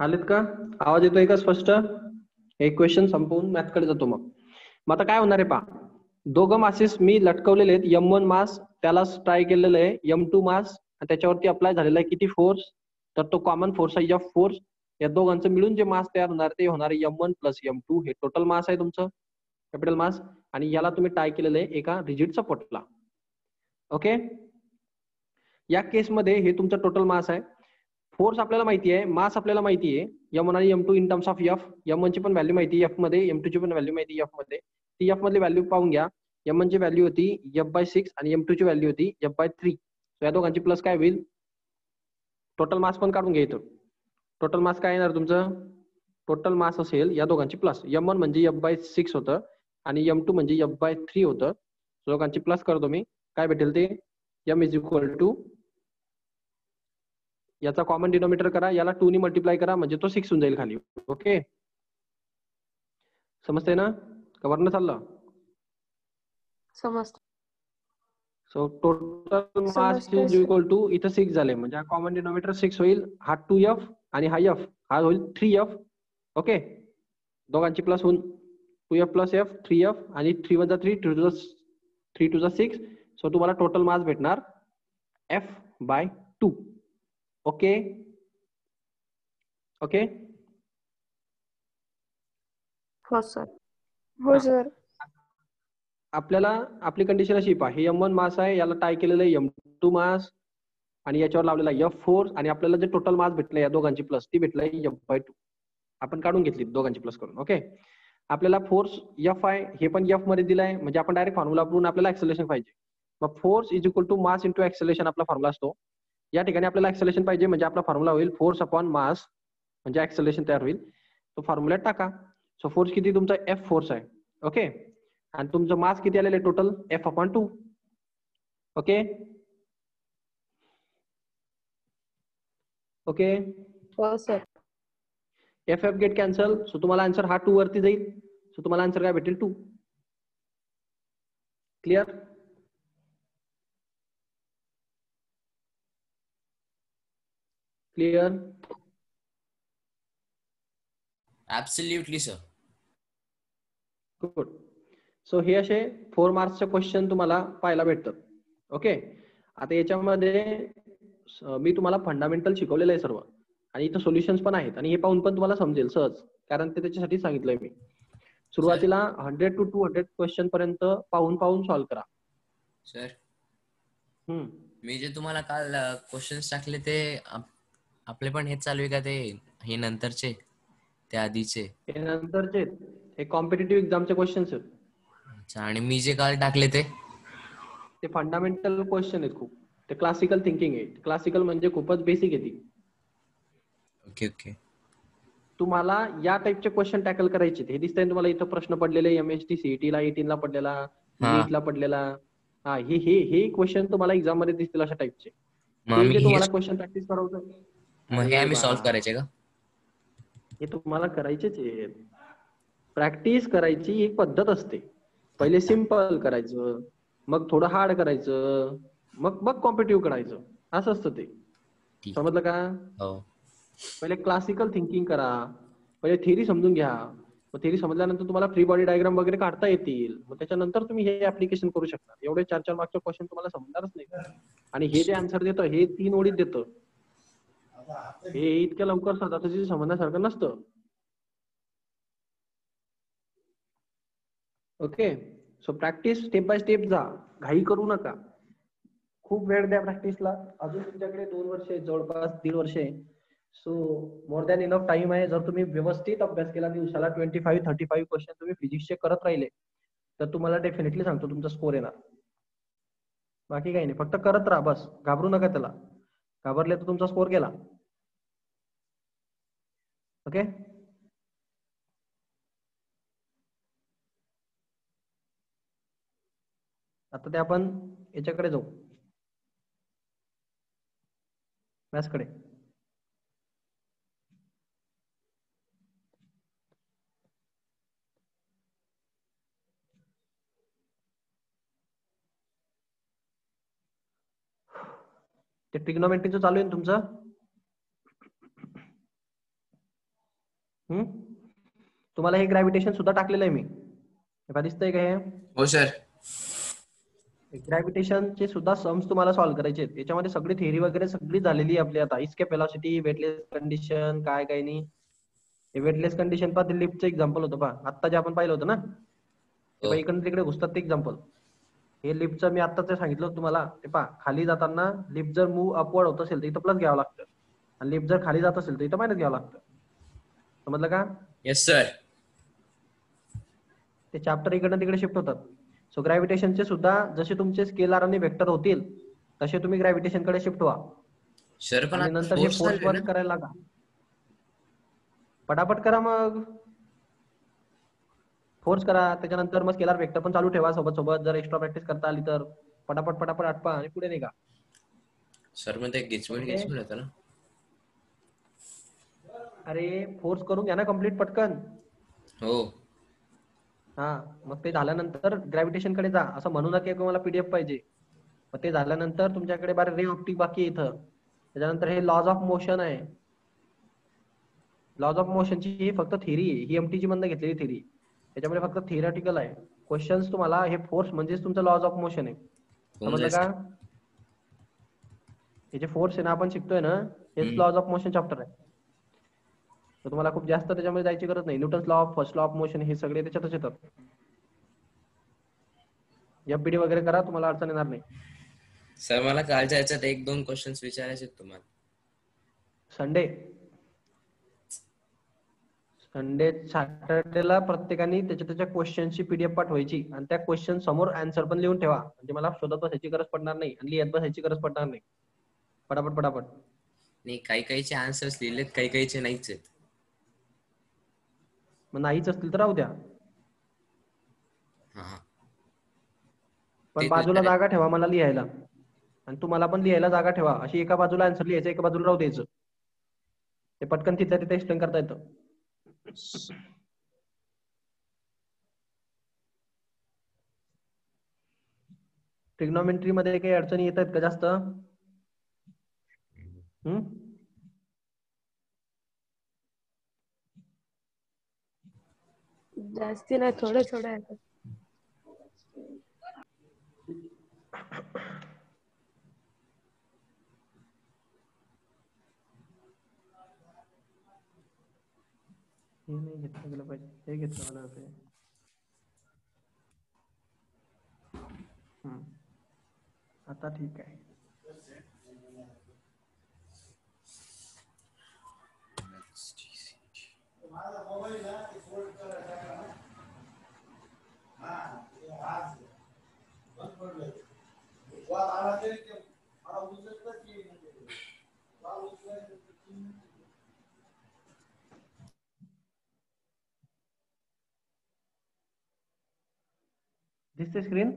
आलेत का? आवाज येतोय का स्पष्ट? एक क्वेश्चन संपवून मॅथकडे जातो मग. मग आता काय होणार आहे पहा. दोघं मासेस मी लटकवलेले आहेत. M1 मास त्याला ट्राय केलेलं आहे. M2 मास त्याच्यावरती अप्लाय झालेला आहे. किती फोर्स? तर तो कॉमन फोर्स आहे F फोर्स. या दोघांचं मिळून जे मास तयार होणार ते होणार आहे M1 प्लस M2. हे टोटल मास आहे तुमचं कॅपिटल मास. आणि याला तुम्ही टाय केलेलं आहे एका रिजिड सपोर्टला. ओके. या केसमध्ये हे तुमचं टोटल मास आहे. फोर्स आपल्याला माहिती आहे, मास आपल्याला माहिती आहे. M1 आणि M2 in terms of F. M1 ची पण व्हॅल्यू माहिती आहे F मध्ये, M2 ची पण व्हॅल्यू माहिती आहे F मध्ये. ती F मधली व्हॅल्यू पाहून घ्या. M1 ची व्हॅल्यू होती F/6 आणि M2 ची व्हॅल्यू होती F/3. या दोघांची प्लस काय होईल? टोटल मास पण काढून घ्या इथं. टोटल मास काय येणार तुमचं? टोटल मास असेल या दोघांची प्लस. M1 म्हणजे F/6 होतं आणि M2 म्हणजे F/3 होतं. दोघांची प्लस करतो मी. काय भेटेल ते? M इज इक्वल टू याचा कॉमन डिनोमिनेटर करा, याला 2 ने मल्टिप्लाय करा म्हणजे तो 6 होऊन जाईल खाली. ओके. समजतंय ना? का वरनं चाललं? समजतं. सो टोटल मास समजतंय इज सर. इक्वल टू इथं 6 झाले म्हणजे हा कॉमन डिनोमिनेटर 6 होईल. हा 2F आणि हा F हा होईल 3F. ओके. दोघांची प्लस होऊन 2F प्लस F 3F आणि 3 वजा 3 3 टू 6. सो तुम्हाला टोटल मास भेटणार F/2. ओके. ओके. हो सर. हो सर. आपल्याला आपली कंडिशन अशी पहा, हे M1 मास आहे, याला टाय केलेलं आहे M2 मास आणि याच्यावर लावलेला F फोर्स आणि आपल्याला जे टोटल मास भेटलं या दोघांची प्लस ती भेटलंय F/2. आपण काढून घेतली दोघांची प्लस करून. ओके. आपल्याला फोर्स F आहे, हे पण F मध्ये दिलाय म्हणजे आपण डायरेक्ट फॉर्म्युला वापरून आपल्याला ऍक्सेलरेशन पाहिजे. मग force is equal to mass into acceleration आपला फॉर्म्युला असतो. या ठिकाणी आपल्याला ऍक्सेलरेशन पाहिजे म्हणजे आपला फॉर्म्युला होईल फोर्स अपॉन मास म्हणजे ऍक्सेलरेशन तयार होईल. तो फॉर्म्युल्यात टाका. सो फोर्स किती तुमचा F फोर्स आहे. ओके. आणि तुमचं मास किती आलेलं आहे टोटल? F/2. ओके. ओके. हो sir. F get cancel. So तुम्हाला आन्सर हा 2 वरती जाईल. सो तुम्हाला आन्सर काय भेटेल? 2. Clear? Clear? Absolutely sir. Good. So हे असे 4 मार्क्सचे क्वेश्चन तुम्हाला पाहायला भेटतात. ओके. आता याच्यामध्ये मी तुम्हाला फंडामेंटल शिकवलेलं आहे सर्व आणि इथं सोल्युशन्स पण आहेत आणि हे पाहून पण तुम्हाला समजेल सहज, कारण ते त्याच्यासाठी सांगितलंय मी. सुरुवातीला 100 to 200 क्वेश्चन पर्यंत पाहून सॉल्व्ह करा. सर मी जे तुम्हाला काल क्वेश्चन्स टाकले ते आपले पण हेच चालू आहे का? ते हे नंतरचे ते आधीचे? हे नंतरचे हे कॉम्पिटिटिव्ह एक्झामचे क्वेश्चन्स आहेत. अच्छा. आणि मी जे काल टाकले ते फंडामेंटल क्वेश्चन आहेत खूप. ते क्लासिकल थिंकिंग आहे. क्लासिकल म्हणजे खूपच बेसिक आहे ती. Okay okay. तुम्हाला या टाइपचे क्वेश्चन टॅकल करायचे. हे दिसतंय तुम्हाला इथं प्रश्न पडलेले MHT CET ला 18 ला पडलेला, नीट ला पडलेला. हा हे हे हे क्वेश्चन तुम्हाला एक्झाम मध्ये दिसतील अशा टाइपचे. ते जे तुम्हाला क्वेश्चन प्रॅक्टिस करवतं. मग हे अरे आम्ही बाळा, सॉल्व्ह करायचे का? हे तुम्हाला करायचेच आहे. प्रॅक्टिस करायची एक पद्धत असते. पहिले सिंपल करायचं, मग थोडं हार्ड करायचं, मग मग कॉम्पिटिटिव्ह करायचं. असं असतं ते. समजलं का? हो. पहिले क्लासिकल थिंकिंग करा, पहिले थिअरी समजून घ्या. मग थिअरी समजल्यानंतर तुम्हाला फ्री बॉडी डायग्राम वगैरे काढता येतील. मग त्याच्यानंतर तुम्ही हे ऍप्लिकेशन करू शकता. एवढे 4-4 मार्क्सचे क्वेश्चन तुम्हाला समजणारच नाही. आणि हे जे आन्सर देतं हे 3 ओळीत देतं. हे इतक्या लवकर स्वतःची समजण्यासारखं नसतं. Okay. So practice step by step जा, घाई करू नका. खूप वेळ द्या प्रॅक्टिसला. अजून तुमच्याकडे 2 वर्ष आहे, जवळपास 3 वर्ष आहे. So more than enough time आहे. जर तुम्ही व्यवस्थित अभ्यास केला, दिवसाला 25-35 क्वेश्चन तुम्ही फिजिक्सचे करत राहिले तर तुम्हाला डेफिनेटली सांगतो तुमचा स्कोर येणार. बाकी काही नाही, फक्त करत राहा बस. घाबरू नका त्याला. घाबरले तर तुमचा स्कोर गेला. ओके. आता ते आपण याच्याकडे जाऊ, मॅथ्सकडे. ते ट्रिग्नोमेट्रीचं चालू आहे ना तुमचं? तुम्हाला हे ग्रॅव्हिटेशन सुद्धा टाकलेलं आहे मी, का दिसतंय का हे? हो सर. ग्रॅव्हिटेशनचे सुद्धा सम्स तुम्हाला सॉल्व्ह करायचे आहेत. याच्यामध्ये सगळी थेअरी वगैरे सगळी झालेली आहे आपली आता. इस्केप वेलॉसिटी, वेटलेस कंडिशन, काय काय नाही. हे वेटलेस कंडिशन पहा, ते लिफ्टचं एक्झाम्पल होतं पहा, आत्ता जे आपण पाहिलं होतं ना, ते हो पहा इकडे तिकडे घुसतात ते एक्झाम्पल. हे लिफ्टचं मी आत्ताच सांगितलं होतं तुम्हाला, ते पहा खाली जाताना लिफ्ट जर मूव्ह अपवर्ड होत असेल तर इथं प्लस घ्यावं लागतं, आणि लिफ्ट जर खाली जात असेल तर इथं मायनस घ्यावं लागतं. समजलं का? Yes sir. ते चॅप्टर इकडनं तिकडे शिफ्ट होतात. सो ग्रॅव्हिटेशनचे सुद्धा जसे तुमचे स्केलर आणि वेक्टर होतील तसे तुम्ही ग्रॅव्हिटेशन कडे शिफ्ट व्हा, सर पण आणि आता नंतर हे फोर्स फोर्स चालू आहे वर्क ना. करायला लागा. पटापट करा मग, फोर्स करा, त्याच्यानंतर मग स्केलर वेक्टर पण चालू ठेवा सोबत सोबत, जर एक्स्ट्रा प्रॅक्टिस करता आली तर. पटापट पटापट आटपा आणि पुढे निघा. सर मग ते गिचमिड ओके, गिचमिड होतं ना. अरे फोर्स करून घ्या ना कम्प्लीट पटकन. हो हा, मग ते झाल्यानंतर ग्रॅव्हिटेशन कडे जा. असं म्हणू नका की मला पीडीएफ पाहिजे. मग ते झाल्यानंतर तुमच्याकडे बारे रे ऑप्टिक बाकी आहे इथं. त्याच्यानंतर हे लॉज ऑफ मोशन आहे. लॉज ऑफ मोशनची ही फक्त थिअरी आहे, ही एमटीजी मधनं घेतलेली थिअरी. त्याच्यामध्ये फक्त थिअरटिकल आहे. क्वेश्चन्स तुम्हाला हे फोर्स म्हणजेच तुमचं लॉज ऑफ मोशन आहे. होऊन समजलं जाईल का? सर. हे जे फोर्स आहे ना आपण शिकतोय ना, हेच लॉज ऑफ मोशन चॅप्टर आहे. तर तुम्हाला खूप जास्त त्याच्यामध्ये जायची गरज नाही. Newton's law of first law of motion हे सगळे त्याच्यातच येतात. एफबीडी वगैरे करा, तुम्हाला अडचण येणार नाही. सर मला कालच्या याच्यात 1-2 क्वेश्चन्स विचारायचे आहेत तुम्हाला. संडे सॅटर्डेला प्रत्येकाने त्याच्या क्वेश्चनची पीडीएफ पाठवायची, आणि त्या क्वेश्चन समोर आन्सर पण लिहून ठेवा, म्हणजे मला शोधत बसायची गरज पडणार नाही आणि लिहित बसायची गरज पडणार नाही. पटापट पटापट. नाही, काही काहीचे आन्सर्स लिहिलेत, काही काहीचे नाहीच आहेत. मग नाहीच असतील तर राहू द्या, हा पण तेच बाजूला विचारायचं. जागा ठेवा मला लिहायला, आणि तुम्हाला पण लिहायला जागा ठेवा. अशी एका बाजूला आन्सर लिहायचं, एका बाजूला राहू द्यायचं. ते पटकन तिथल्या तिथे एक्सप्लेन करता येतं. ट्रिग्नोमेट्री मध्ये काही अडचणी येत आहेत का जास्त? जास्ती नाही, थोडे थोडे आहेत. हे नाही घेतलं गेलं पाहिजे, हे घेतलं मला होते. आता ठीक आहे. दिसते स्क्रीन?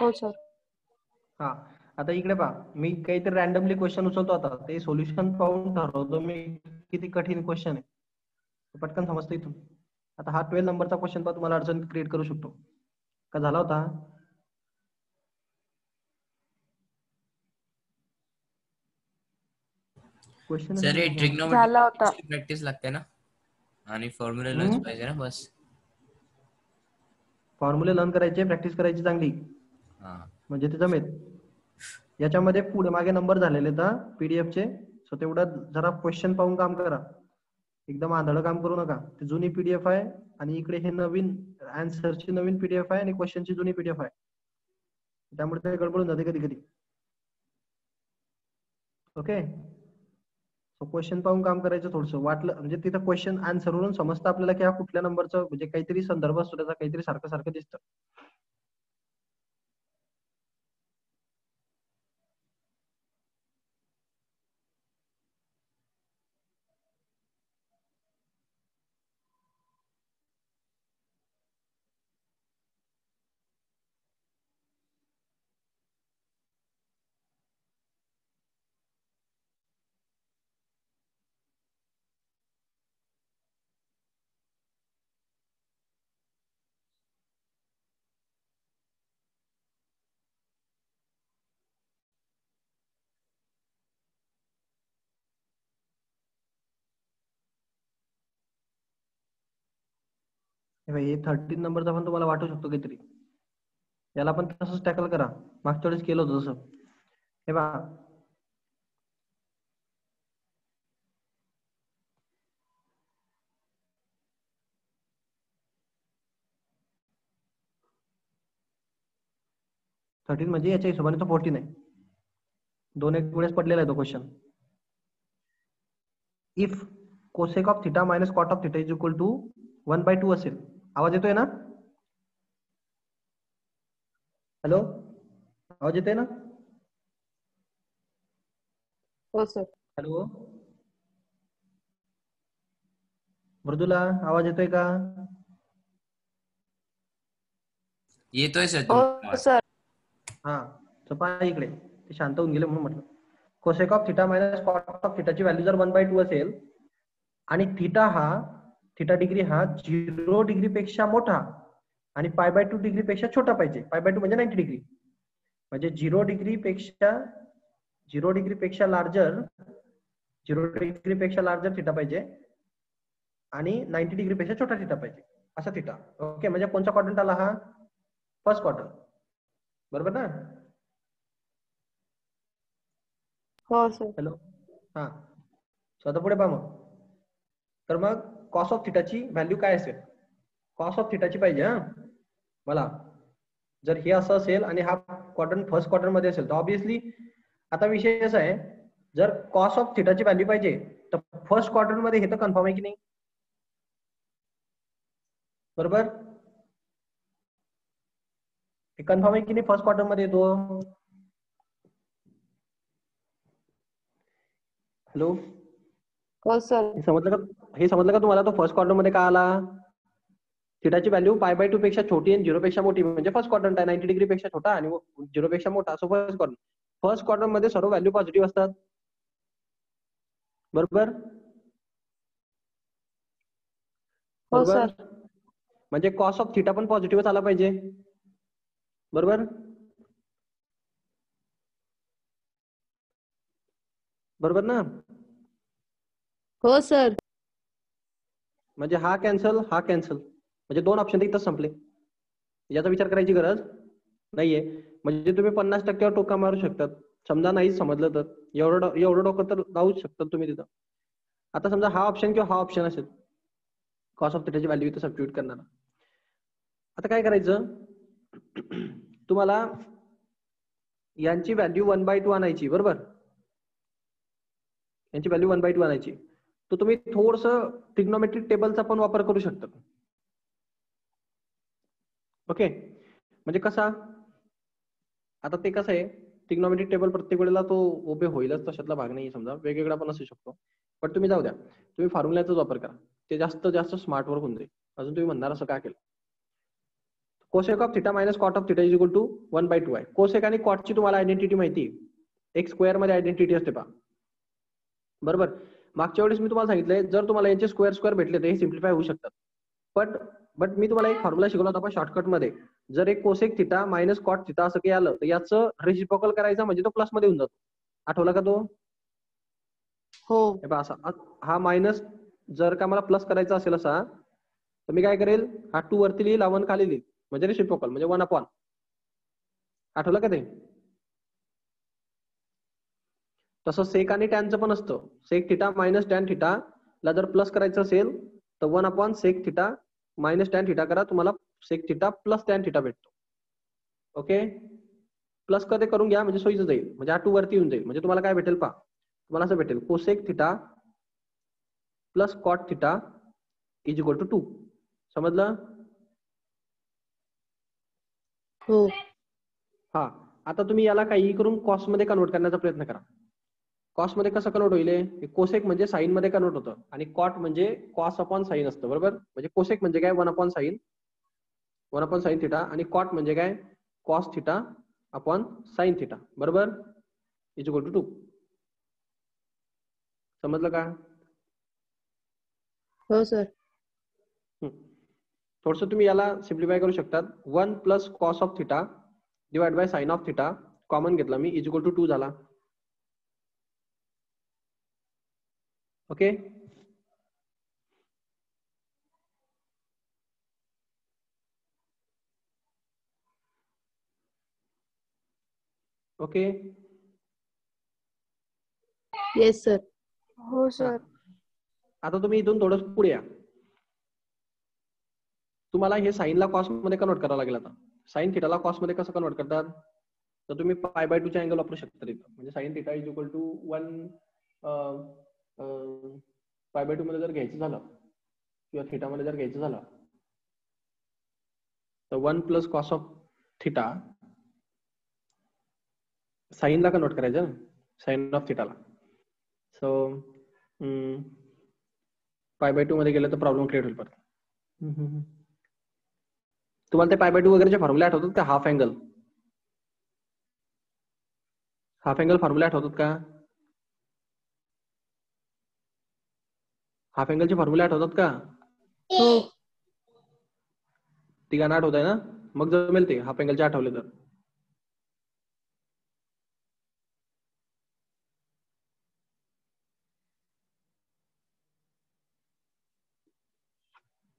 हो सर. हा, आता इकडे पहा, मी काहीतरी रॅन्डमली क्वेश्चन उचलतो, आता ते सोल्युशन पाहून ठरवतो मी किती कठीण क्वेश्चन आहे. पटकन समजतं इथून. आता हा 12 नंबरचा क्वेश्चन पहा, तुम्हाला अडचण क्रिएट करू शकतो का? झाला होता क्वेश्चन? सर हे झाला होता. ट्रिग्नोमेट्री प्रॅक्टिस लागते ना, आणि फॉर्म्युला लर्न्स पाहिजे ना बस. फॉर्म्युले लर्न करायचे, प्रॅक्टिस करायची चांगली, हा म्हणजे ते जमेल. याच्यामध्ये पुढे मागे नंबर झालेले तर पीडीएफ चे, सो तेवढं जरा क्वेश्चन पाहून काम करा. एकदम आंधळ काम करू नका. ती जुनी पीडीएफ आहे, आणि इकडे हे नवीन आन्सरची नवीन पीडीएफ आहे, आणि क्वेश्चनची जुनी पीडीएफ आहे. त्यामुळे ते गडबडून जाते कधी कधी. ओके, सो क्वेश्चन पाहून काम करायचं थोडंसं. वाटलं म्हणजे तिथं क्वेश्चन आन्सर वरून समजतं आपल्याला की हा कुठल्या नंबरचं, म्हणजे काहीतरी संदर्भ असतो त्याचा, काहीतरी सारखं सारखं दिसतं. हे 13 नंबरचा पण तुम्हाला वाटू शकतो काहीतरी. याला पण तसंच टॅकल करा, मागच्या वेळेस केलं होतं तसं. हे पहा, थर्टीन म्हणजे याच्या हिशोबाने तो 14 आहे. 2-1 वेळेस पडलेला आहे तो question. If cosec of theta minus cot of theta is equal to 1/2 असेल. आवाज येतोय ना? हॅलो, आवाज येतोय ना? हो सर. हॅलो मृदुला, आवाज येतोय का? येतोय सर हो तुमचा आवाज. सर. हा, तर पहा इकडे, ते शांत होऊन गेले म्हणून म्हटलं. Cosec of theta minus cot of थिटाची व्हॅल्यू जर 1/2 असेल आणि थिटा डिग्री हा 0 डिग्री पेक्षा मोठा आणि π/2 डिग्री पेक्षा छोटा पाहिजे. π/2 म्हणजे 90 डिग्री, म्हणजे 0 डिग्री पेक्षा लार्जर थिटा पाहिजे आणि 90 डिग्री पेक्षा छोटा थिटा पाहिजे, असा थिटा. ओके, म्हणजे कोणता क्वाड्रंट आला हा? फर्स्ट क्वाड्रंट, बरोबर ना? हो सर. हॅलो, हा. आता पुढे पहा मग. तर मग कॉस ऑफ थिटाची व्हॅल्यू काय असेल? कॉस ऑफ थिटाची पाहिजे हा मला. जर हे असं असेल आणि हा क्वाड्रंट फर्स्ट क्वाड्रंट मध्ये असेल तर ऑब्विसली आता विषय असा आहे, जर कॉस ऑफ थिटाची व्हॅल्यू पाहिजे तर फर्स्ट क्वाड्रंट मध्ये हे तर कन्फर्म आहे की नाही? बरोबर, हे कन्फर्म आहे की नाही? फर्स्ट क्वाड्रंट मध्ये येतो. हॅलो, हो सर. हे समजलं का तुम्हाला? तो फर्स्ट क्वाड्रंट मध्ये काय आला? थिटाची व्हॅल्यू π/2 पेक्षा छोटी आणि 0 पेक्षा मोठी, म्हणजे फर्स्ट क्वाड्रंट आहे. 90 डिग्री पेक्षा छोटा आणि 0 पेक्षा मोठा, असं फर्स्ट क्वाड्रंट. फर्स्ट क्वाड्रंट मध्ये सर्व व्हॅल्यू पॉझिटिव्ह असतात, बरोबर? हो बरोबर, सर. म्हणजे कॉस ऑफ थिटा पण पॉझिटिव्हच आला पाहिजे, बरोबर? बरोबर ना? हो सर. म्हणजे हा कॅन्सल, म्हणजे 2 ऑप्शन इथं संपले. याचा विचार करायची गरज नाहीये. म्हणजे तुम्ही 50% टोका मारू शकतात. समजा नाही समजलं तर एवढं डोकं तर लावूच शकतात तुम्ही तिथं. आता समजा हा ऑप्शन किंवा हा ऑप्शन असेल, कॉस ऑफ थिटाची व्हॅल्यू इथं सबस्टिट्यूट करणार. आता काय करायचं, तुम्हाला यांची व्हॅल्यू 1/2 आणायची, बरोबर? यांची व्हॅल्यू 1/2 आणायची. तर तुम्ही थोडस ट्रिग्नोमेट्रिक टेबलचा पण वापर करू शकता. ओके, म्हणजे कसा? आता ते कसं आहे, ट्रिग्नोमेट्रिक टेबल प्रत्येक वेळेला तो उभे होईलच तशातला भाग नाही, समजा वेगवेगळा पण असू शकतो. पण तुम्ही जाऊ द्या, तुम्ही फॉर्म्युल्याचाच वापर करा, ते जास्त स्मार्ट वर्क होऊन जाईल. अजून तुम्ही म्हणणार असं काय केलं? Cosec of theta minus cot of theta is equal to 1/2 आहे. कोसेक आणि कॉटची तुम्हाला आयडेंटिटी माहिती आहे, एक स्क्वेअर मध्ये आयडेंटिटी असते पहा, बरोबर? मागच्या वेळेस मी तुम्हाला सांगितलंय, जर तुम्हाला यांचे स्क्वेअर भेटले तर हे सिम्प्लिफाय होऊ शकतात. बट मी तुम्हाला एक फॉर्म्युला शिकवला होता शॉर्टकट मध्ये. जर एक cosec theta minus cot theta असं काही आलं तर याचं रेसिप्रोकल करायचं, म्हणजे तो प्लस मध्ये होऊन जातो. आठवला का तो? हो. हे पहा, असा हा मायनस जर का मला प्लस करायचा असेल असा, तर मी काय करेल, हा 2 वरती लिहिल, 1 खाली लिहिल, म्हणजे रेसिप्रोकल म्हणजे 1/. आठवलं का ते? तसं सेक आणि टॅनचं पण असतं. Sec theta minus tan theta ला जर प्लस करायचं असेल तर 1/, sec theta minus tan theta करा, तुम्हाला sec theta plus tan theta भेटतो. ओके, प्लस कधी करून घ्या म्हणजे सोयीचं जाईल, म्हणजे हा 2 वरती येऊन जाईल. म्हणजे तुम्हाला काय भेटेल पहा, तुम्हाला असं भेटेल, cosec theta plus cot theta is equal to 2. समजलं? हो. हा, आता तुम्ही याला काही करून कॉस मध्ये कन्वर्ट करण्याचा प्रयत्न करा. कॉस मध्ये कसं कन्वर्ट होईल? कोसेक म्हणजे साइन मध्ये कन्वर्ट होतं आणि कॉट म्हणजे कॉस अपॉन साइन असतं, बरोबर? म्हणजे कोसेक म्हणजे काय, 1/sin थिटा, आणि कॉट म्हणजे काय, cos theta upon sine theta, बरोबर? Is equal to 2. समजलं का? हो सर. थोडस तुम्ही याला सिम्प्लिफाय करू शकतात. 1 plus cos of theta divide by sine of theta, common घेतला मी, इज इक्वल टू 2 झाला. Okay, okay. Yes sir. हो सर. आता तुम्ही इथून थोडं पुढे या. तुम्हाला हे साईनला कॉस मध्ये कन्वर्ट करावं लागेल. आता साईन थिटाला कॉस मध्ये कसं कन्वर्ट करतात, तर तुम्ही π/2 चा अँगल वापरू शकता तिथं. म्हणजे sine theta is equal to 1 π/2 मध्ये जर घ्यायचं झालं किंवा थिटा मध्ये जर घ्यायचं झालं तर 1 प्लस कॉस ऑफ थिटा साईनला कन्वर्ट करायचं ना, साईन ऑफ थिटाला. सो π/2 मध्ये गेलं तर प्रॉब्लेम क्रिएट होईल परत. तुम्हाला ते π/2 वगैरेचे फॉर्म्युले आठवतात का? हाफ अँगल फॉर्म्युले आठवतात का? हाफ अँगलचे फॉर्म्युले आठवतात का? हो. तिघांना आठवत आहे ना? मग जमेल ते हाफ अँगलचे आठवले तर.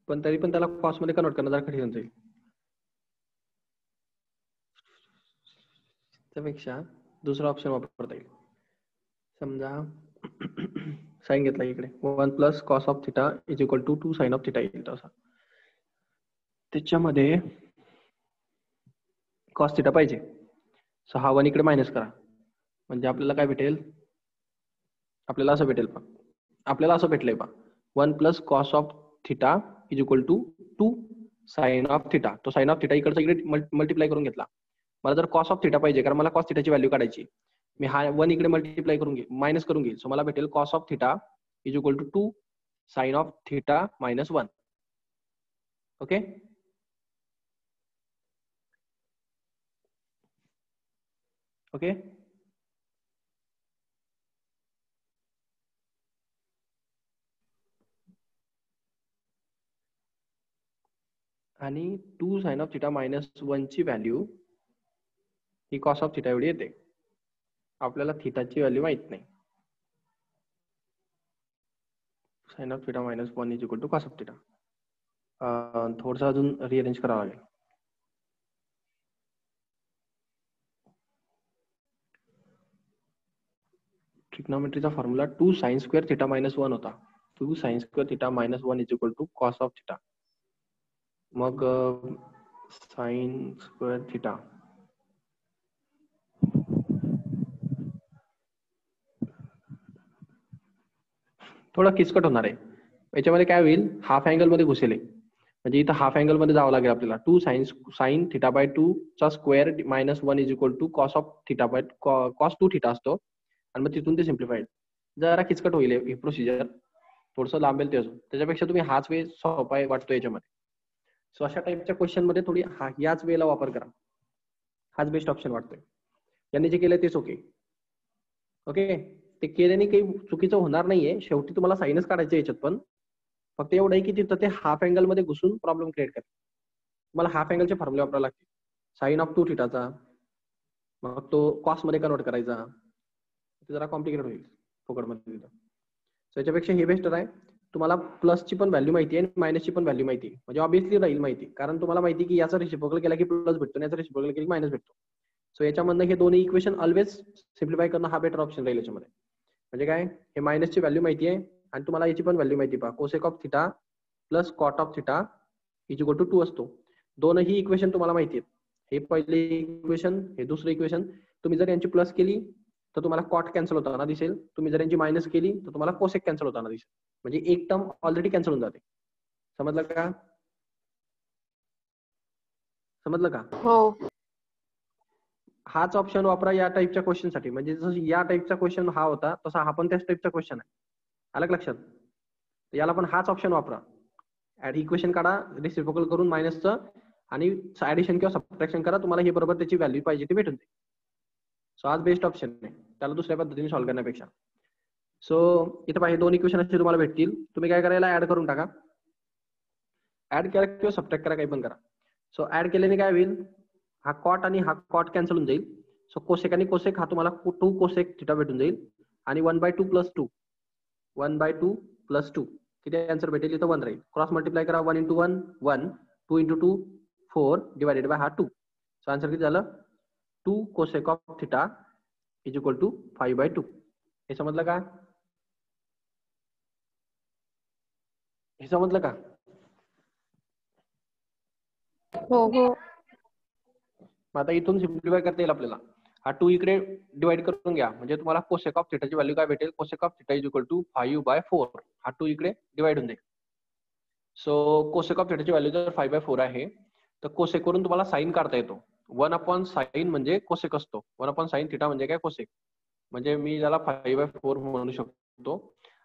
पण तरी पण त्याला कॉस्ट मध्ये कन्वर्ट करणं जरा कठीण जाईल. त्यापेक्षा दुसरा ऑप्शन वापरता येईल. समजा साइन घेतला इकडे 1 plus cos of theta is equal to 2 sine of theta येईल तसा. त्याच्यामध्ये कॉस थिटा पाहिजे, सो हा 1 इकडे मायनस करा. म्हणजे आपल्याला काय भेटेल? आपल्याला असं भेटेल पा, आपल्याला असं भेटलंय पा 1 plus cos of theta is equal to 2 sine of theta. तो साइन ऑफ थिटा इकडचा इकडे मल्टिप्लाय करून घेतला. मला जर कॉस ऑफ थिटा पाहिजे, कारण मला कॉस थिटाची व्हॅल्यू काढायची. मी हा 1 इकडे मल्टिप्लाय करून घेईल, मायनस करून घेईल. सो मला भेटेल cos of theta is equal to 2 sine of theta minus 1. Okay. Okay. आणि 2 साइन ऑफ थिटा मायनस 1 ची व्हॅल्यू ही कॉस ऑफ थिटा एवढी येते. आपल्याला थिटाची व्हॅल्यू माहित नाही. Sine of theta minus 1 is equal to cos of theta. थोडंसं अजून रिअरेंज करावं लागेल. ट्रिग्नोमेट्रीचा formula 2 sine square theta minus 1 होता. 2 sine square theta minus 1 is equal to cos of theta. मग साइन स्क्वेअर थिटा थोडा किचकट होणार आहे. याच्यामध्ये काय होईल, हाफ अँगल मध्ये घुसेल. म्हणजे इथं हाफ अँगल मध्ये जावं लागेल आपल्याला. 2 साइन थिटा बाय 2 चा square minus 1 is equal to cos of theta by cos 2 theta असतो. आणि मग तिथून ते सिम्प्लिफाईड. जरा किचकट होईल ही प्रोसिजर, थोडंसं लांबेल ते अजून. त्याच्यापेक्षा तुम्ही हाच वे सोपा वाटतो याच्यामध्ये. सो अशा टाईपच्या क्वेश्चन मध्ये थोडी याच वेळेला वापर करा. हाच बेस्ट ऑप्शन वाटतोय. यांनी जे केलंय तेच ओके. ओके. ते केल्याने काही चुकीचं होणार नाहीये. शेवटी तुम्हाला साईनच काढायचं याच्यात, पण फक्त एवढं आहे की तिथं ते हाफ अँगल मध्ये घुसून प्रॉब्लेम क्रिएट करते. तुम्हाला हाफ अँगलचे फॉर्म्युले वापरावे लागतील. साइन ऑफ 2 थिटाचा, मग तो कॉस मध्ये कन्वर्ट करायचा. ते जरा कॉम्प्लिकेटेड होईल फोकटमध्ये तिथं. सो याच्यापेक्षा हे बेस्ट आहे. तुम्हाला प्लसची पण व्हॅल्यू माहिती आहे आणि मायनसची पण व्हॅल्यू माहिती आहे. म्हणजे ऑब्विसली राहील माहिती, कारण तुम्हाला माहिती की याचा रेसिप्रोकल केला की प्लस भेटतो, याचा रेसिप्रोकल केला की मायनस भेटतो. सो याच्यामधनं हे दोन्ही इक्वेशन ऑलवेज सिम्प्लिफाय करणं हा बेटर ऑप्शन राहील याच्यामध्ये. म्हणजे काय, हे मायनसची व्हॅल्यू माहिती आहे आणि तुम्हाला याची पण व्हॅल्यू माहिती पहा. Cosec of theta plus cot of theta is equal to 2 असतो. दोनही इक्वेशन तुम्हाला माहिती आहेत. हे पहिले इक्वेशन, हे दुसरं इक्वेशन. तुम्ही जर यांची प्लस केली तर तुम्हाला कॉट कॅन्सल होताना दिसेल. तुम्ही जर यांची मायनस केली तर तुम्हाला कोसेक कॅन्सल होताना दिसेल. म्हणजे एक टर्म ऑलरेडी कॅन्सल होऊन जाते. समजलं का? समजलं का? हो. हाच ऑप्शन वापरा या टाईपच्या क्वेश्चन साठी. म्हणजे जसं या टाईपचा क्वेश्चन हा होता, तसा हा पण त्याच टाईपचा क्वेश्चन आहे. आलं का लक्षात? याला पण हाच ऑप्शन वापरा. इक्वेशन काढा रेसिप्रोकल करून मायनसचं आणि ऍडिशन किंवा सबट्रॅक्शन करा. तुम्हाला हे बरोबर त्याची व्हॅल्यू पाहिजे ती भेटून जाईल. सो आज बेस्ट ऑप्शन आहे त्याला दुसऱ्या पद्धतीने सॉल्व्ह करण्यापेक्षा. सो इथं पाहिजे 2 इक्वेशन असे तुम्हाला भेटतील. तुम्ही काय करायला, ऍड करून टाका. ऍड करा किंवा सबट्रॅक्ट करा, काही पण करा. सो ऍड केल्याने काय होईल, हा कॉट आणि हा कॉट कॅन्सल होऊन जाईल. सो कोसेक आणि कोसेक हा तुम्हाला 2 कोसेक थिटा भेटून जाईल. आणि 1/2 प्लस 2 1/2 प्लस 2 किती आन्सर भेटेल, इथं 1 राहील. क्रॉस मल्टिप्लाय करा. 1 × 1 1, 2 × 2 4 डिवायडेड बाय हा 2. सो आन्सर किती झालं, 2 cosec of theta is equal to 5/2. हे समजलं का? हे समजलं का? हो हो. आता इथून सिम्प्लिफाय करता येईल आपल्याला. हा 2 इकडे डिवाइड करून घ्या, म्हणजे तुम्हाला कोसेक ऑफ थिटाची व्हॅल्यू काय भेटेल? Cosec of theta is equal to 5/4. हा 2 इकडे डिवाइड होऊन जाईल. सो कोसेक ऑफ थिटाची व्हॅल्यू जर 5/4 आहे, तर कोसेक वरून तुम्हाला साइन काढता येतो. 1/sin म्हणजे कोसेक असतो. 1/sin थिटा म्हणजे काय? कोसेक. म्हणजे मी त्याला 5/4 म्हणू शकतो.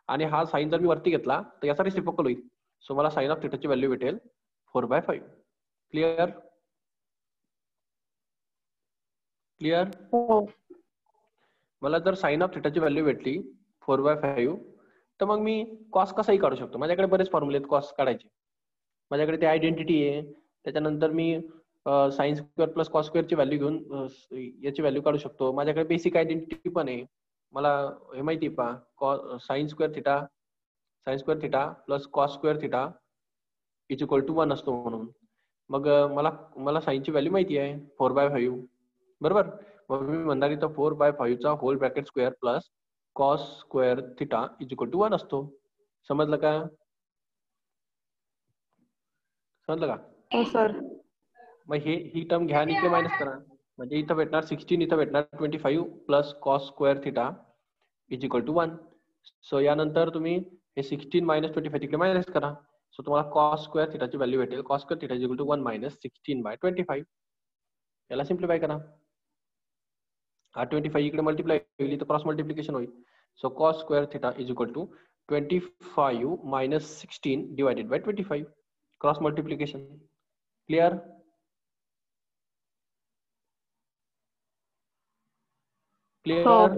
आणि हा साइन जर मी वरती घेतला तर याचा रेसिप्रोकल होईल. सो मला साइन ऑफ थिटाची व्हॅल्यू भेटेल 4/5. क्लिअर? क्लिअर? हो. मला जर साइन ऑफ थिटाची व्हॅल्यू भेटली 4/5, तर मग मी कॉस कसाही काढू शकतो. माझ्याकडे बरेच फॉर्म्युले आहेत कॉस काढायचे. माझ्याकडे ते आयडेंटिटी आहे. त्याच्यानंतर मी साइन स्क्वेअर प्लस कॉस स्क्वेअरची व्हॅल्यू घेऊन याची व्हॅल्यू काढू शकतो. माझ्याकडे बेसिक आयडेंटिटी पण आहे. मला हे माहिती आहे पहा, sine square theta plus cos square theta is equal to 1 असतो म्हणून. मग मला साइनची व्हॅल्यू माहिती आहे 4/5. बरोबर? मग मी म्हणणार इथं 4/5 चा whole bracket square plus cos square theta is equal to 1 असतो. समजलं का? समजलं का? हो सर. मग ही टर्म घ्या आणि इकडे मायनस करा. म्हणजे इथं भेटणार 16, इथं भेटणार 25 plus cos square theta is equal to 1. So यानंतर तुम्ही हे 16 मायनस 25 तिकडे मायनस करा. सो तुम्हाला कॉस स्क्वेअर थिटाची व्हॅल्यू भेटेल. Cos square theta is equal to 1 minus 16/25. याला सिम्प्लिफाय करा. हा 25 इकडे मल्टिप्लाय होईल, तर क्रॉस मल्टिप्लिकेशन होईल. So cos square theta is equal to 25 minus 16 divided by 25. Cross multiplication. Clear? Clear?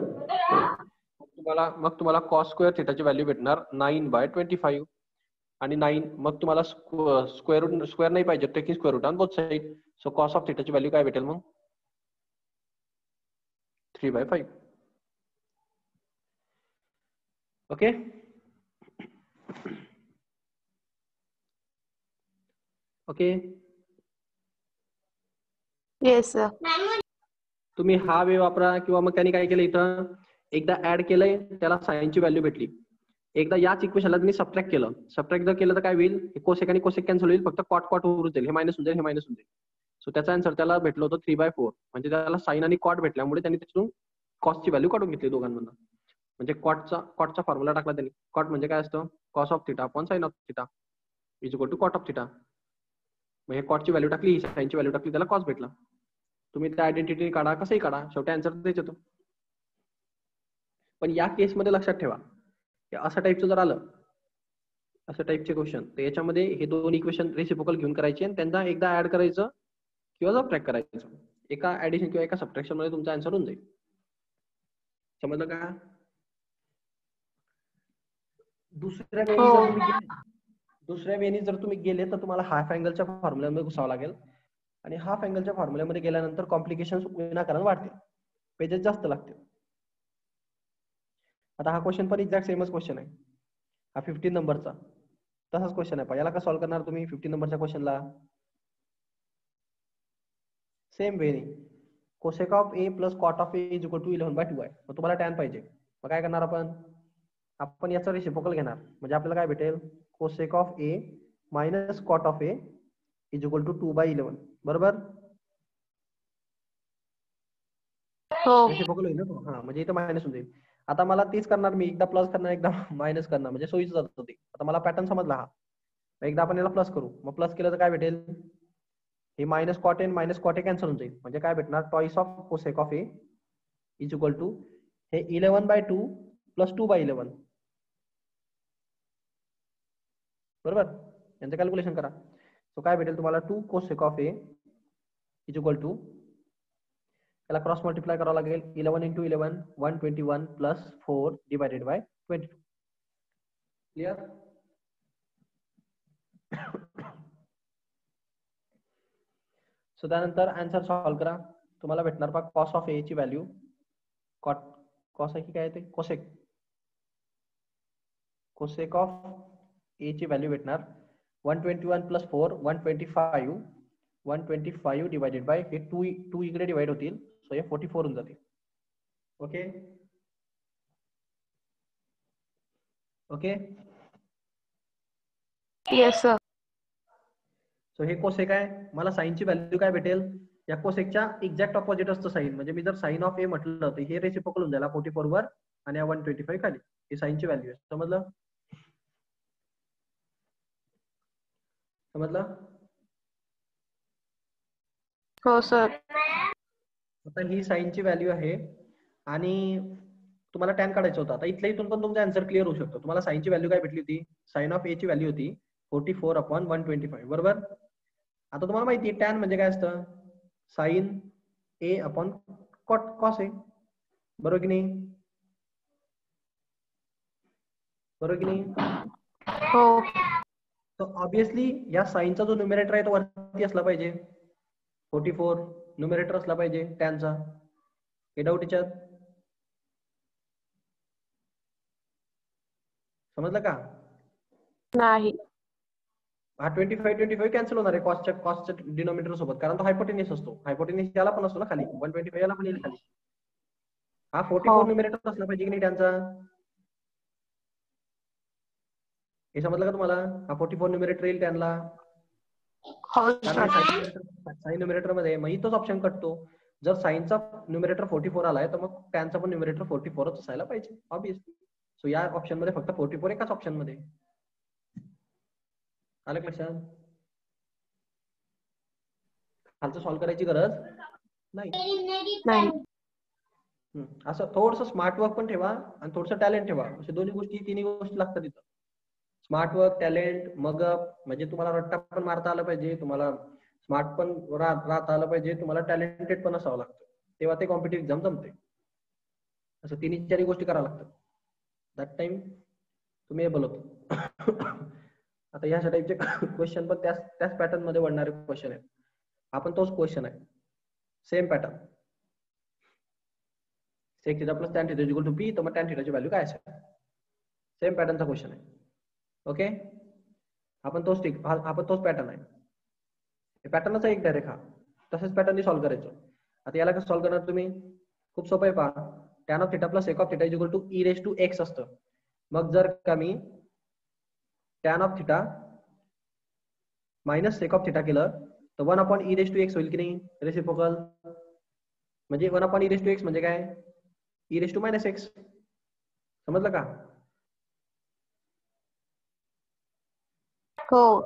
मग तुम्हाला कॉस स्क्वेअर थिटाची व्हॅल्यू भेटणार 9/25. आणि 9 मग तुम्हाला स्क्वेअर नाही पाहिजे, taking square root on both side. So cos of थिटाची व्हॅल्यू काय भेटेल मग? 3/5. ओके? ओके? Yes sir. तुम्ही हा वे वापरा, किंवा मग त्यांनी काय केलं, इथं एकदा ऍड केलंय, त्याला साइनची व्हॅल्यू भेटली. एकदा याच इक्वेशनला तुम्ही सबट्रॅक्ट केलं. सबट्रॅक्ट जर केलं तर काय होईल? कोसेक आणि कोसेक कॅन्सल होईल, फक्त कॉट कॉट होऊन जाईल. हे मायनस होऊन जाईल, हे मायनस होऊन जाईल. सो त्याचा आन्सर त्याला भेटलं होतं 3/4. म्हणजे त्याला साइन आणि कॉट भेटल्यामुळे त्यांनी त्याच्यातून कॉसची व्हॅल्यू काढून घेतली दोघांमधून. म्हणजे कॉटचा फॉर्म्युला टाकला त्यांनी. कॉट म्हणजे काय असतं? Cos of theta upon sine of theta is equal to cot of theta. मग हे कॉटची व्हॅल्यू टाकली, ही साइनची व्हॅल्यू टाकली, त्याला कॉस भेटला. तुम्ही त्या आयडेंटिटी काढा, कसंही काढा, शेवटी आन्सर तेच येतो. पण या केसमध्ये लक्षात ठेवा, असं टाईपचं जर आलं, असं टाईपचे क्वेश्चन, तर याच्यामध्ये हे दोन इक्वेशन रेसिप्रोकल घेऊन करायचे आणि त्यांना एकदा ऍड करायचं किंवा सबट्रॅक्ट करायचं. एका ऍडिशन किंवा एका सबट्रॅक्शन मध्ये तुमचा आन्सर होऊन जाईल. समजलं का? दुसऱ्या वेळी जर तुम्ही गेले तर तुम्हाला हाफ अँगलच्या फॉर्म्युल्यामध्ये घुसावं लागेल. आणि हाफ अँगलच्या फॉर्म्युल्यामध्ये गेल्यानंतर कॉम्प्लिकेशन विनाकारण वाढते, पेजेस जास्त लागतील. आता हा क्वेश्चन पण एक्झॅक्ट सेमच क्वेश्चन आहे. हा 15 नंबरचा तसाच क्वेश्चन आहे. याला का सॉल्व्ह करणार तुम्ही 15 नंबरच्या क्वेश्चनला? Same way cosec of A plus cot of A is equal to 11/2 आहे. मग तुम्हाला टॅन पाहिजे, मग काय करणार आपण याचा रेसिप्रोकल घेणार. म्हणजे आपल्याला काय भेटेल? Cosec of A minus cot of A is equal to 2/11. बरोबर? रेसिप्रोकल होईल ना. हा, म्हणजे इथं मायनस होऊन जाईल. आता मला तीच करणार मी, एकदा प्लस करणार एकदा मायनस करणार, म्हणजे सोयीचं जात होते. आता मला पॅटर्न समजला हा. एकदा आपण याला प्लस करू, मग प्लस केलं तर काय भेटेल? हे minus cot A minus cot A cancel होऊन जाईल. म्हणजे काय भेटणार? Twice of cosec of A is equal to हे 11/2 प्लस 2/11. बरोबर? यांचं कॅल्क्युलेशन करा. सो काय भेटेल तुम्हाला? 2 cosec of A is equal to, त्याला क्रॉस मल्टिप्लाय करावं लागेल. 11 × 11 121 plus 4 divided by 22. Clear? So त्यानंतर आन्सर सॉल्व्ह करा. तुम्हाला भेटणार पहा कॉस ऑफ ए ची व्हॅल्यू, कॉस आहे की काय ते? कोसेक ऑफ ए ची व्हॅल्यू भेटणार 121 प्लस 4 125 डिवायडेड बाय हे 2 इकडे डिवाइड होतील. सो हे 44 होऊन जाते. Okay okay. Yes sir. So हे कोसेक आहे. मला साईनची व्हॅल्यू काय भेटेल? या कोसेकच्या एक्झॅक्ट ऑपोजिट असतं साईन. म्हणजे मी जर साईन ऑफ ए म्हटलं तर हे रेसिप्रोकल होऊन जाईल 44 वर आणि 125 खाली. ही साईनची व्हॅल्यू आहे. समजलं? समजलं? हो सर. आता ही साईनची व्हॅल्यू आहे आणि तुम्हाला टॅन काढायचं होतं. आता इथल्या इथून पण तुमचा आन्सर क्लिअर होऊ शकतो. तुम्हाला साईनची व्हॅल्यू काय भेटली होती? साईन ऑफ ए ची व्हॅल्यू होती 44/125. बरोबर. आता तुम्हाला माहिती आहे टॅन म्हणजे काय असतं? Sine A upon cos A. बरोबर की नाही? बरोबर की नाही? हो. तर ऑब्विसली या साईनचा जो न्यूमरेटर आहे तो वरती असला पाहिजे. 44 न्यूमरेटर असला पाहिजे टॅनचा. हे डाऊट याच्यात समजलं का? नाही. हा 25 कॅन्सल होणार आहे कॉस्टच्या डिनोमिनेटर सोबत, कारण तो हायपोटेनियस असतो. हायपोटेनियस याला पण असतो ना खाली, 125 याला पण येईल खाली. हा 44 न्यूमरेटर असला पाहिजे की नाही त्यांचा? हे समजलं का तुम्हाला? हा 44 न्यूमरेटर येईल त्यांना. हो सर. साइन न्यूमरेटर मध्ये मग तोच ऑप्शन कटतो. जर साइनचा न्यूमरेटर 44 आलाय तर मग टॅनचा पण न्यूमरेटर 44च असायला पाहिजे ऑब्विसली. सो या ऑप्शन मध्ये फक्त 44 एकाच ऑप्शन मध्ये. आलं का लक्षात? खालचं सॉल्व्ह करायची गरज नाही. असं थोडंसं स्मार्ट वर्क पण ठेवा आणि थोडंसं टॅलेंट ठेवा. अशा तिन्ही गोष्टी लागतात तिथं. स्मार्ट वर्क, टॅलेंट, मग म्हणजे तुम्हाला रट्टा पण मारता आला पाहिजे, तुम्हाला स्मार्ट पण राहता आलं पाहिजे, तुम्हाला टॅलेंटेड पण असावं लागतं. तेव्हा ते कॉम्पिटिटिव्ह एक्झाम जमते. असं तिन्ही चारही गोष्टी कराव्या लागतात. दॅट टाइम तुम्ही एबल होतो. आता ह्या टाईपचे क्वेश्चन पण त्याच पॅटर्न मध्ये बनणारे क्वेश्चन आहेत. आपण तोच क्वेश्चन आहे, same pattern. Sec theta plus tan theta equal to P, तर मग टॅन थिटाची व्हॅल्यू काय असेल? सेम पॅटर्नचा क्वेश्चन आहे. ओके. आपण तोच पॅटर्न आहे. पॅटर्नच एक डायरेक्ट हा तसेच पॅटर्न सॉल्व्ह करायचं. आता याला कसं सॉल्व्ह करणार तुम्ही? खूप सोपं आहे पहा. Tan of theta plus sec of theta is equal to e raise to x असतं. मग जर का मी tan of theta minus sec of theta केलं तर 1 upon e raise to x होईल की नाही? रेसिप्रोकल म्हणजे 1 upon e raise to x म्हणजे काय? E raise to minus x. समजलं का? हो.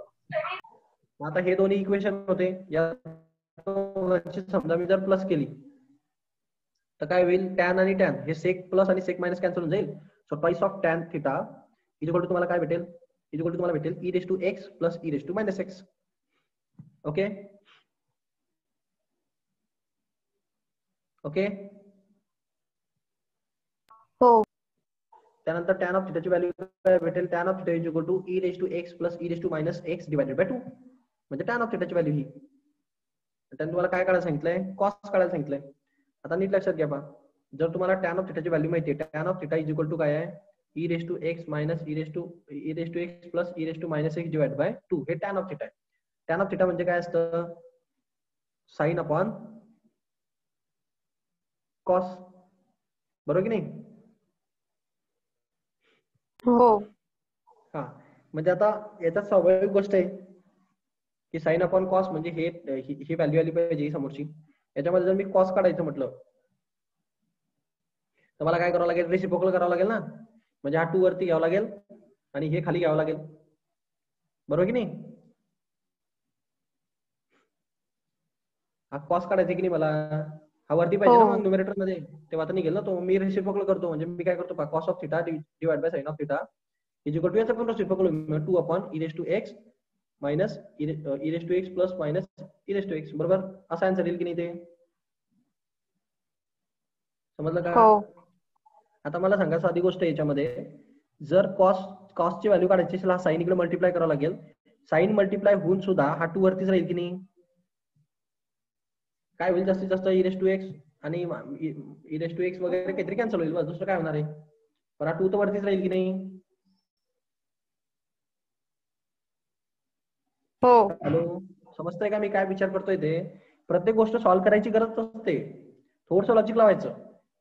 आता हे दोन्ही इक्वेशन होते. या समजा मी जर प्लस केली तर काय होईल? टॅन आणि टॅन हे सेक प्लस आणि सेक मायनस कॅन्सल होऊन जाईल. So twice of tan theta is equal to तुम्हाला काय भेटेल? इज इक्वल टू तुम्हाला भेटेल e raise to x plus e raise to minus x. Okay okay. हो. त्यानंतर टॅन ऑफ थिटाची व्हॅल्यू काय भेटेल? Tan of theta is equal to e raise to x plus e raise to minus x divided by 2 म्हणजे tan of थिटाची value ही. त्याने तुम्हाला काय काढायला सांगितलंय? कॉस काढायला सांगितलंय. आता नीट लक्षात घ्या पहा. जर तुम्हाला टॅन ऑफ थिटाची व्हॅल्यू माहिती आहे, tan of theta is equal to काय आहे? E raise to x minus e raise to x plus e raise to minus x divide by 2 हे टॅन ऑफ थिटा आहे. टॅन ऑफ थिटा म्हणजे काय असतं? Sine upon cos. बरोबर की नाही? हो. हा म्हणजे आता याच्यात स्वाभाविक गोष्ट आहे की साइन अपॉन कॉस म्हणजे ही व्हॅल्यू आली पाहिजे ही समोरची. याच्यामध्ये जर मी कॉस काढायचं म्हटलं तर मला काय करावं लागेल? रेसिप्रोकल करावं लागेल ना. म्हणजे हा 2 वरती घ्यावा लागेल आणि हे खाली घ्यावं लागेल. बरोबर की नाही? हा कॉस काढायचा की नाही मला? हा वरती पाहिजे ना मग न्यूमरेटर मध्ये, तेव्हा आता निघेल ना तो. मी रेसिप्रोकल करतो म्हणजे मी काय करतो? Cos of theta divide by sine of theta is equal to याचा पण reciprocal 2 upon e raise to x minus e raise to x plus minus e raise to x. बरोबर? असा आन्सर येईल की नाही ते? समजलं का? आता मला सांगा साधी गोष्ट याच्यामध्ये, जर कॉसची व्हॅल्यू काढायची असेल, हा साइन इकडे मल्टिप्लाय करावा लागेल. साइन मल्टिप्लाय होऊन सुद्धा हा 2 वरतीच राहील की नाही? काय होईल? जास्तीत जास्त ई रेज टू एक्स आणि ई रेज टू एक्स वगैरे काहीतरी कॅन्सल होईल. दुसरं काय होणार आहे? पण हा 2 तर वरतीच राहील की नाही? हॅलो, समजतंय का मी काय विचार करतोय ते? प्रत्येक गोष्ट सॉल्व्ह करायची गरज असते. थोडंसं लॉजिक लावायचं.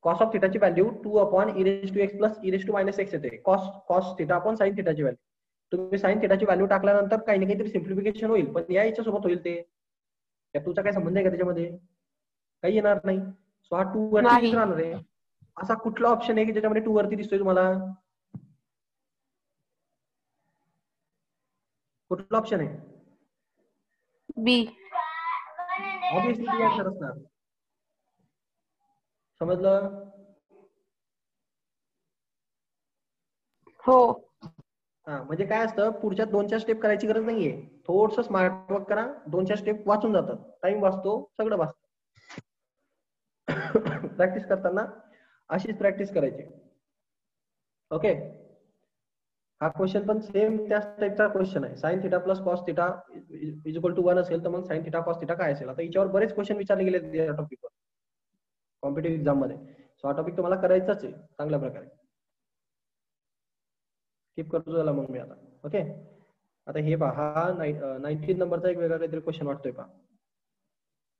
कॉस ऑफ थिटाची value 2 upon e⁻x plus e⁻x येते. कॉस थिटा अपॉन साइन थिटाची व्हॅल्यू. तुम्ही साइन थिटाची व्हॅल्यू टाकल्यानंतर काही ना काहीतरी सिम्प्लिफिकेशन होईल, पण या याच्यासोबत होईल ते. या तुझा काय संबंध आहे का त्याच्यामध्ये? काही येणार नाही. सो हा 2 वरतीच नाही. राहणार आहे. असा कुठला ऑप्शन आहे की ज्याच्यामध्ये 2 वरती दिसतोय तुम्हाला? कुठला ऑप्शन आहे? बी. ऑब्विसली बी आन्सर असणार. समजलं? हो. हा, म्हणजे काय असतं, पुढच्या 2-4 स्टेप करायची गरज नाहीये. थोडस स्मार्ट वर्क करा, 2-4 स्टेप वाचून जातात, टाइम वाचतो, सगळं वाचतं. प्रॅक्टिस करताना अशीच प्रॅक्टिस करायची. ओके. हा क्वेश्चन पण सेम त्याच टाईपचा क्वेश्चन आहे. Sine theta plus cos theta is equal to 1 असेल तर मग साइन थिटा कॉस थिटा काय असेल? आता याच्यावर बरेच क्वेश्चन विचारले गेले या टॉपिकवर कॉम्पिटिटिव्ह एक्झाम मध्ये. सो हा टॉपिक तुम्हाला करायचाच आहे चांगल्या प्रकारे. स्किप करतो झाला मग मी आता. ओके. आता हे पहा, हा 19 नंबरचा एक वेगळा काहीतरी क्वेश्चन वाटतोय पहा,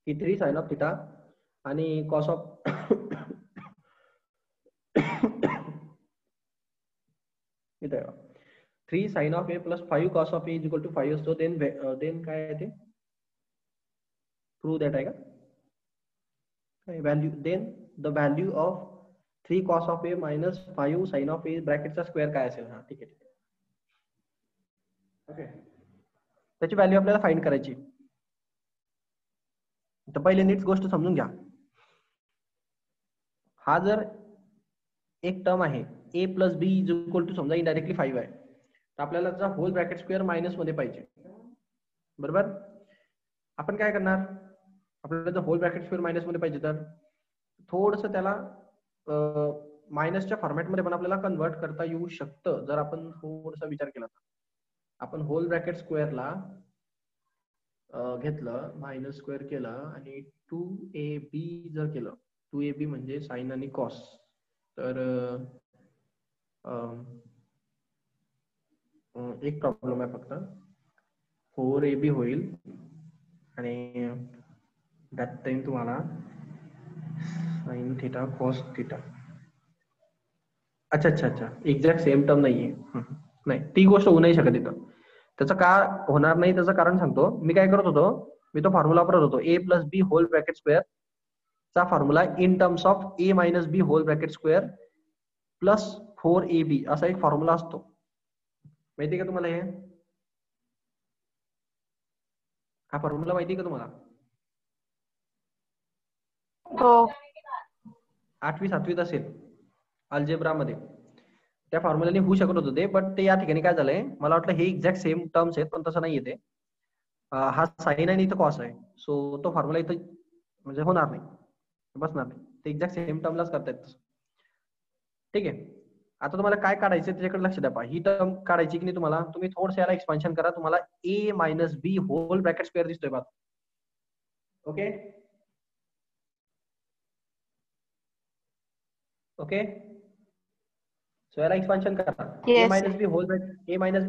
की 3 साइन ऑफ थिटा आणि कॉस ऑफ इथे 3 sine of A plus 5 cos of A is equal to 5 असतो. देन काय आहे ते? प्रूव्ह दॅट आहे का? Value then the value of 3 cos of A minus 5 sine of A ब्रॅकेटचा स्क्वेअर काय असेल? हा ठीक आहे. ओके. त्याची व्हॅल्यू आपल्याला फाइंड करायची. तर पहिले नीट गोष्ट समजून घ्या. हा जर एक टर्म आहे A plus B is equal to समजा इनडायरेक्टली 5 आहे, तर आपल्याला त्याचा होल ब्रॅकेट स्क्वेअर मायनस मध्ये पाहिजे. बरोबर. आपण काय करणार? आपल्याला जर होल ब्रॅकेट स्क्वेअर मायनस मध्ये पाहिजे तर थोडस त्याला मायनसच्या फॉर्मॅटमध्ये पण आपल्याला कन्वर्ट करता येऊ शकतं जर आपण थोडासा विचार केला तर. आपण होल ब्रॅकेट स्क्वेअरला घेतलं, मायनस स्क्वेअर केलं आणि 2ab जर केलं, 2ab म्हणजे साइन आणि कॉस, तर एक प्रॉब्लेम आहे फक्त, 4ab होईल आणि दॅट टाइम तुम्हाला साइन थिटा कॉस थिटा. अच्छा, एक्झॅक्ट सेम टर्म नाहीये. नाही, ती गोष्ट होऊ नाही शकत इथं. त्याचं का होणार नाही त्याचं कारण सांगतो. मी काय करत होतो, मी तो फॉर्म्युला वापरत होतो, A plus B whole bracket square चा formula in terms of A minus B whole bracket square plus 4ab असा एक फॉर्म्युला असतो. माहिती का तुम्हाला? हे हा फॉर्म्युला माहिती का तुम्हाला? हो. 8वी-7वीत असेल अल्जेब्रा मध्ये. त्या फॉर्म्युलाने होऊ शकत होतं ते, बट ते या ठिकाणी काय झालंय, मला वाटलं हे एक्झॅक्ट सेम टर्म्स आहेत, पण तसं नाही येते. हा साइन आणि इथं कॉस आहे, सो तो फॉर्म्युला इथं म्हणजे होणार नाही, बसणार नाही. ते एक्झॅक्ट सेम टर्मलाच करतायत. ठीक आहे. आता तुम्हाला काय काढायचं त्याच्याकडे लक्ष द्या. ही टर्म काढायची की नाही तुम्हाला, तुम्ही थोडंसं याला एक्सपान्शन करा, तुम्हाला ए minus B whole bracket square दिसतोय बघा. Okay okay. सो याला एक्सपान्शन करा. ए मायनस बी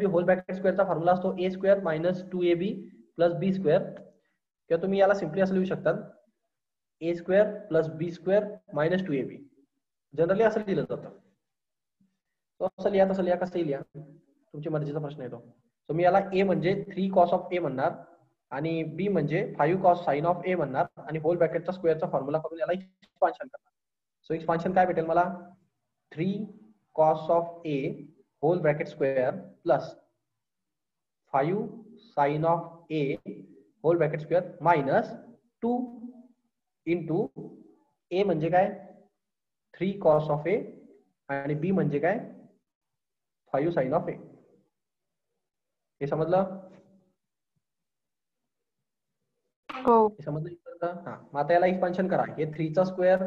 होल ब्रॅकेट स्क्वेअरचा फॉर्म्युला असतो ए स्क्वेअर मायनस 2ab प्लस बी स्क्वेअर, किंवा तुम्ही याला सिम्पली असं लिहू शकता, ए स्क्वेअर प्लस बी स्क्वेअर मायनस 2ab. जनरली असं लिहिलं जातं. असं लिहा, तसं लिहा, कसंही लिहा, तुमची मर्जीचा प्रश्न येतो. सो मी याला ए म्हणजे 3 कॉस ऑफ ए म्हणणार आणि बी म्हणजे 5 कॉस साइन ऑफ ए म्हणणार आणि होल ब्रॅकेटचा स्क्वेअरचा फॉर्म्युला करून याला एक्सपान्शन करणार. सो एक्सपान्शन काय भेटेल मला? 3 cos of a whole bracket square plus 5 sin of a whole bracket square minus 2 into a म्हणजे काय? 3 cos of a आणि b म्हणजे काय? 5 sin of a. हे समजलं? हो. समजलं? हा, मग आता याला एक्सपान्शन करा. हे 3 चा स्क्वेअर,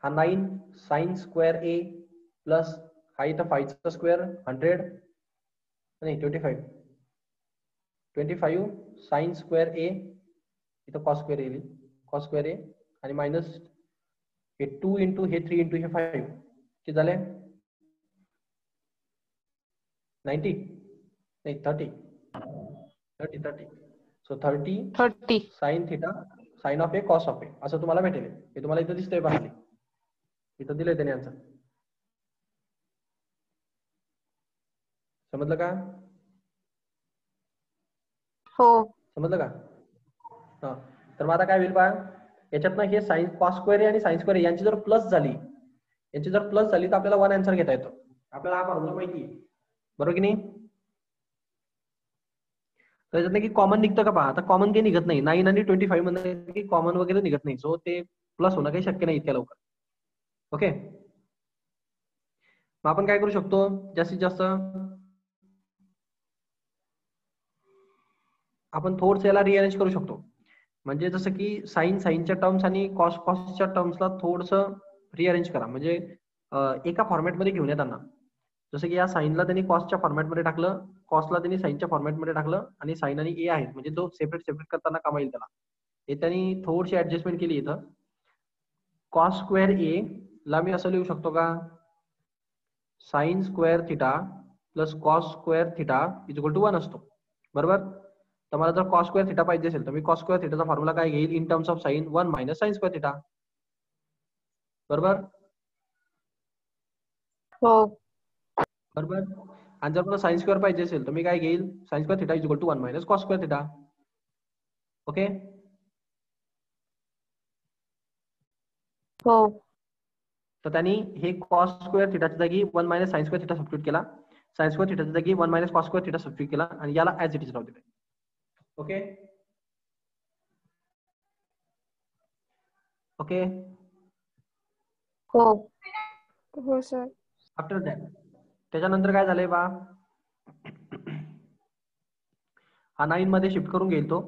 हा 9 sin स्क्वेअर a प्लस हा इथं 5 चा स्क्वेअर 100 नाही 25 साइन स्क्वेअर ए, इथं कॉस स्क्वेअर येईल, कॉस स्क्वेअर ए आणि मायनस हे 2 इंटू हे 3 इंटू हे 5 किती झाले? 90 नाही 30. So 30 30. Sine theta sine of A cos of A असं तुम्हाला भेटेल. हे तुम्हाला इथं दिसतंय बघा, इथं दिलंय त्याने आन्सर. समजलं का? हो. समजलं का? हा, तर मग आता काय होईल पहा, याच्यातनं हे साइन कॉस स्क्वेअर ए आणि साइन स्क्वेअर ए यांची जर प्लस झाली, तर आपल्याला 1 आन्सर घेता येतो. आपल्याला हा फॉर्म्युला माहिती आहे, बरोबर की नाही? त्याच्यातनं की कॉमन निघतं का पहा, आता कॉमन काही निघत नाही. 9 आणि 25 मध्ये कॉमन वगैरे निघत नाही, सो ते प्लस होणं काही शक्य नाही इतक्या लवकर. ओके, मग आपण काय करू शकतो जास्तीत जास्त, आपण थोडस याला रिअरेंज करू शकतो. म्हणजे जसं की साईनच्या टर्म्स आणि कॉसच्या टर्म्सला थोडस रिअरेंज करा, म्हणजे एका फॉर्मॅटमध्ये घेऊन येताना. जसं की या साईनला त्यांनी कॉसच्या फॉर्मॅटमध्ये टाकलं, कॉसला त्यांनी साईनच्या फॉर्मॅटमध्ये टाकलं, आणि साईन आणि ए आहेत म्हणजे तो सेपरेट करताना कामा येईल त्याला. हे त्यांनी थोडीशी ऍडजस्टमेंट केली इथं. कॉस स्क्वेअर ए ला मी असं लिहू शकतो का, sine square theta plus cos square theta is equal to 1 असतो, बरोबर? तर मला जर कॉस स्क्वेअर थिटा पाहिजे असेल तर मी कॉस स्क्वेअर थिटाचा फॉर्म्युला काय घेईल, in terms of sine 1 minus sine square theta, बरोबर? हो. बरोबर. आणि जर मला साइन स्क्वेअर पाहिजे असेल तर मी काय घेईल, sine square theta is equal to 1 minus cos square theta. Okay, हो. तर त्यांनी हे कॉस स्क्वेअर थिटाच्या जागी 1 minus sine square theta substitute केला, साइन स्क्वेअर थिटाच्या जागी 1 minus cos square theta substitute केला, आणि याला ऍज इट इज राहू दिले. Okay okay. हो. हो सर. आफ्टर दॅट त्याच्यानंतर काय झालंय बा, हा 9 मध्ये शिफ्ट करून घेईल तो,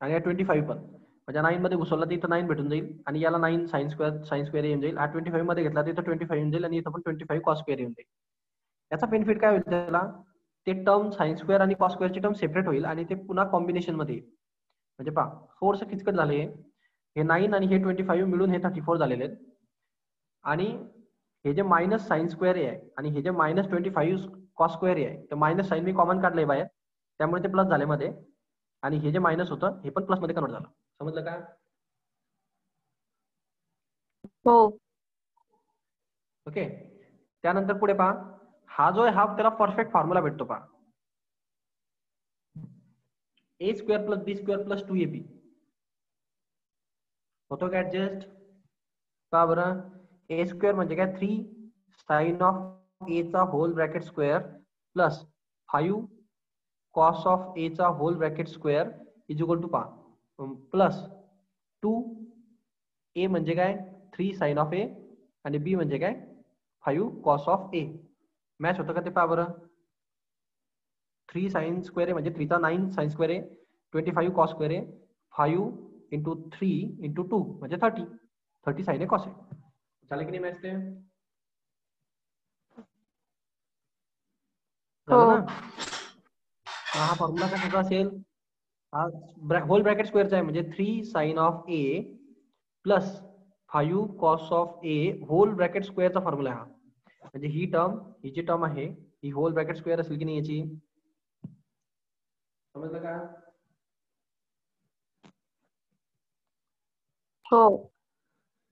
आणि 25 पण म्हणजे 9 मध्ये घुसवला तर इथं 9 भेटून जाईल, आणि याला 9 साइन स्क्वेअर येऊन जाईल. 25 मध्ये घेतला तर इथं 25 येऊन जाईल, आणि इथं पण 25 कॉस स्क्वेअर येऊन जाईल. याचा बेनिफिट काय होईल त्याला, ते टर्म साइन स्क्वेअर आणि कॉस स्क्वेअरची टर्म सेपरेट होईल, आणि ते पुन्हा कॉम्बिनेशन मध्ये येईल. म्हणजे पहा थोडंसं किचकट झाले, हे 9 आणि हे 25 मिळून हे 34 झालेले आहेत, आणि हे जे मायनस साइन स्क्वेअर आहे आणि हे जे मायनस 25 कॉस स्क्वेअर आहे, तर मायनस साइन मी कॉमन काढलंय बाहेर, त्यामुळे ते प्लस झाले मध्ये, आणि हे जे मायनस होतं हे पण प्लस मध्ये कन्वर्ट झालं. समजलं का? हो. ओके, त्यानंतर पुढे पहा, हा जो आहे हा त्याला परफेक्ट फॉर्म्युला भेटतो पहा, ए स्क्वेअर प्लस बी स्क्वेअर प्लस 2ab होतो का ऍडजस्ट? का बरं, ए स्क्वेअर म्हणजे काय, 3 साइन ऑफ ए चा whole bracket square plus 5 cos of A चा whole bracket square is equal to पहा प्लस 2 ए म्हणजे काय 3 साइन ऑफ ए, आणि बी म्हणजे काय 5 कॉस ऑफ ए. मॅच होतं का ते पहा बरं. 3 साइन स्क्वेअर आहे म्हणजे 3 चा 9 साइन स्क्वेअर आहे, 25 कॉस स्क्वेअर आहे, 5 इंटू 3 इंटू 2 म्हणजे 30 साइन आहे कॉस आहे. चालेल की नाही मॅच ते? झालं ना? हा फॉर्म्युला कशाचा असेल, हा होल ब्रॅकेट स्क्वेअरचा आहे, म्हणजे 3 sine of A plus 5 cos of A whole bracket स्क्वेअरचा फॉर्म्युला आहे हा. म्हणजे ही जी टर्म आहे ही होल ब्रॅकेट स्क्वेअर असेल की नाही याची, समजलं का? हो.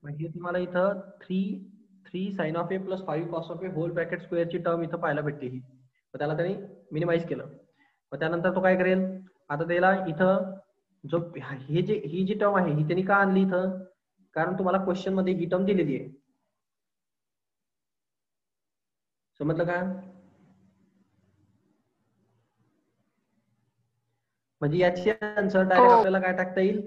म्हणजे तुम्हाला इथं 3 sine of A plus 5 cos of A whole bracket स्क्वेअरची टर्म इथं पाहायला भेटते ही. मग त्याला त्यांनी मिनिमाइज केलं. मग त्यानंतर तो काय करेल, आता त्याला इथं जो ही जी टर्म आहे ही त्यांनी का आणली इथं, कारण तुम्हाला क्वेश्चन मध्ये ही टर्म दिलेली आहे. समजलं का? म्हणजे याची आन्सर डायरेक्ट आपल्याला काय टाकता येईल,